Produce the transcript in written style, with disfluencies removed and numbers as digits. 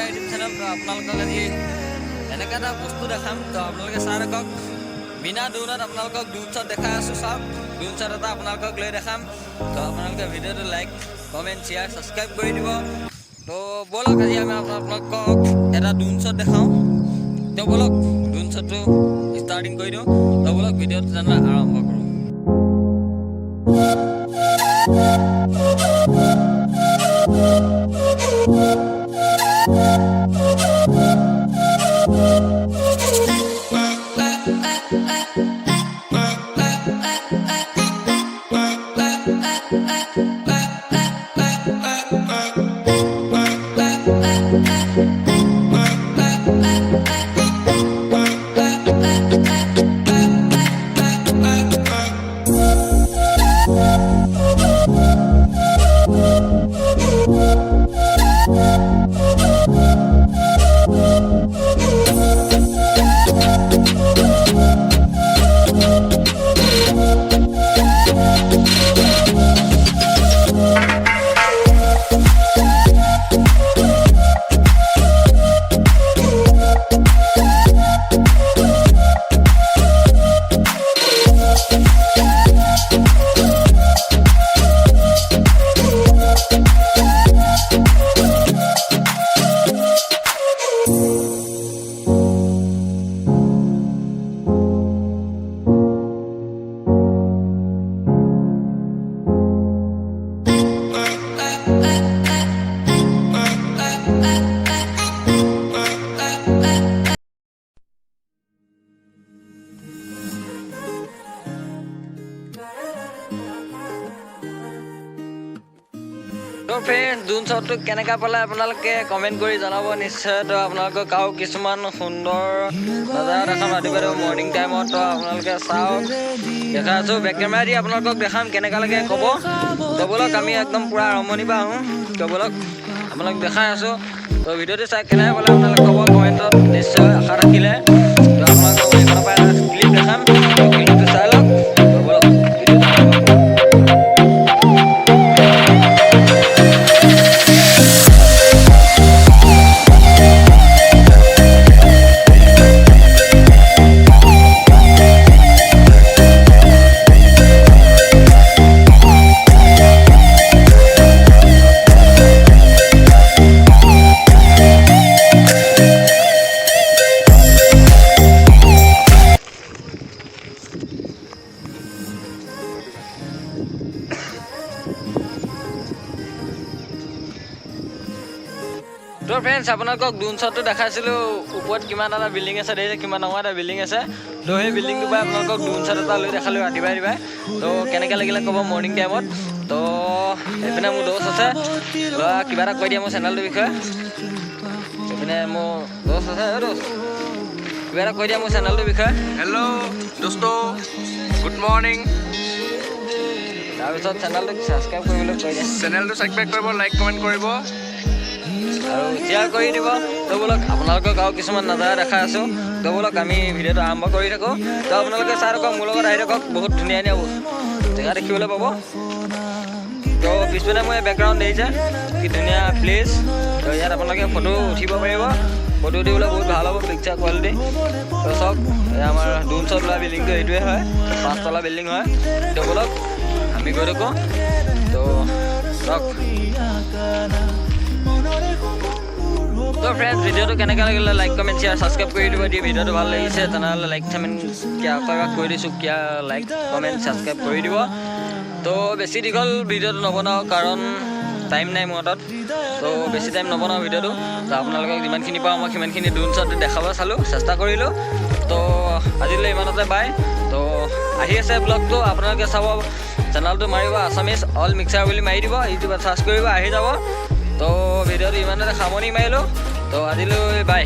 আমাৰ YouTube channel. তো আপোনালোকক আজি এনেকৈ এটা বস্তু দেখাম। তো আপোনালোকে চাই থাকক। বিনা দৌৰত আপোনালোকক ড্ৰোন শ্বট দেখাই আছোঁ। চাওক, ড্ৰোন শ্বট এটা আপোনালোকক লৈ দেখাম। তো আপোনালোকে ভিডিঅ'টো লাইক, কমেণ্ট, শ্বেয়াৰ, ছাবস্ক্ৰাইব কৰি দিব। তো ব'লক আজি আমি আপোনালোকক এটা ড্ৰোন শ্বট দেখাওঁ। তো ব'লক ড্ৰোন শ্বটটো ষ্টাৰ্টিং কৰি দিওঁ। তো ব'লক ভিডিঅ'টো তেনেহ'লে আৰম্ভ কৰোঁ। তো ফ্ৰেণ্ড, ড্ৰোন শ্বটটো কেনেকৈ পালে আপোনালোকে কমেণ্ট কৰি জনাব নিশ্চয়। তো আপোনালোকক আৰু কিছুমান সুন্দৰ নজাৰা দেখাম ৰাতিপুৱা মৰ্ণিং টাইমত। তো আপোনালোকে চাওক, দেখাই আছোঁ। বেক কেমেৰা দি আপোনালোকক দেখাম কেনেকুৱা লাগে ক'ব। তো ব'লক আমি একদম পূৰা আৰম্ভণিৰ পৰা আহোঁ। তো ব'লক আপোনালোক দেখাই আছোঁ। তো ভিডিঅ'টো চাই কেনেকৈ পালে আপোনালোকে ক'ব কমেণ্টত নিশ্চয় আশা ৰাখিলে। তো আপোনালোকক এইখনৰ পৰা এটা ক্লিপ দেখাম। তো ক্লিপটো চাই লওক। তো ব'লক ভিডিঅ'টো আৰম্ভ কৰোঁ। তো ফ্ৰেণ্ডছ, আপোনালোকক ড্ৰোন শ্বটটো দেখাইছিলোঁ। ওপৰত কিমান এটা বিল্ডিং আছে, দেখিছে কিমান ডাঙৰ এটা বিল্ডিং আছে। তো সেই বিল্ডিংটোৰ পৰা আপোনালোকক ড্ৰোন শ্বট এটা লৈ দেখালোঁ ৰাতিপুৱাই। তো কেনেকৈ লাগিলে ক'ব মৰ্ণিং টাইমত। তো এইপিনে মোৰ দোষ আছে, ল'ৰা কিবা এটা কৈ দিয়ে মোৰ চেনেলটোৰ বিষয়ে। এইপিনে মোৰ দোষ আছে, দোষ কিবা এটা কৈ দিয়া মোৰ চেনেলটোৰ বিষয়ে। হেল্ল' দোস্ত, গুড মৰ্ণিং। তাৰপিছত চেনেলটোক ছাবস্ক্ৰাইব কৰিবলৈ কৈ দিয়ে। চেনেলটো ছাবস্ক্ৰাইব কৰিব, লাইক কমেণ্ট কৰিব আৰু শ্বেয়াৰ কৰি দিব। তো ব'লক আপোনালোকক আৰু কিছুমান নজাৰা দেখাই আছোঁ। তো ব'লক আমি ভিডিঅ'টো আৰম্ভ কৰি থাকোঁ। তো আপোনালোকে চাই থাকক, মোৰ লগত আহি থাকক। বহুত ধুনীয়া ধুনীয়া জেগা দেখিবলৈ পাব। তো পিছপিনে মই বেকগ্ৰাউণ্ড দেখিছে কি ধুনীয়া প্লেচ। তো ইয়াত আপোনালোকে ফটো উঠিব পাৰিব। ফটো উঠিবলৈ বহুত ভাল হ'ব, পিকচাৰ কোৱালিটি। তো চাওক, আমাৰ ড্ৰোন শ্বট লোৱা বিল্ডিংটো এইটোৱে হয়, 5 তলা বিল্ডিং হয়। তো ব'লক আমি গৈ থাকোঁ। তো চাওক। তো ফ্ৰেণ্ডছ, ভিডিঅ'টো কেনেকৈ লাগিলে লাইক কমেণ্ট শ্বেয়াৰ ছাবস্ক্ৰাইব কৰি দিব। ভিডিঅ'টো ভাল লাগিছে তেনেহ'লে লাইক কমেণ্ট কৈ দিছোঁ, লাইক কমেণ্ট ছাবস্ক্ৰাইব কৰি দিব। তো বেছি দীঘল ভিডিঅ'টো নবনাওঁ, কাৰণ টাইম নাই মোৰ হাতত। তো বেছি টাইম নবনাওঁ ভিডিঅ'টো। তো আপোনালোকক যিমানখিনি পাওঁ মই সিমানখিনি ড্ৰোন শ্বট দেখাব চেষ্টা কৰিলোঁ। তো আজিলৈ ইমানতে বাই। তো আহি আছে ব্লগটো, আপোনালোকে চাব। চেনেলটো মাৰিব আছামিজ অল মিক্সাৰ বুলি মাৰি দিব, ইউটিউবত চাৰ্চ কৰিব, আহি যাব। তো ভিডিঅ'টো ইমানতে সামৰণি মাৰিলোঁ। তো আজিলৈ বাই।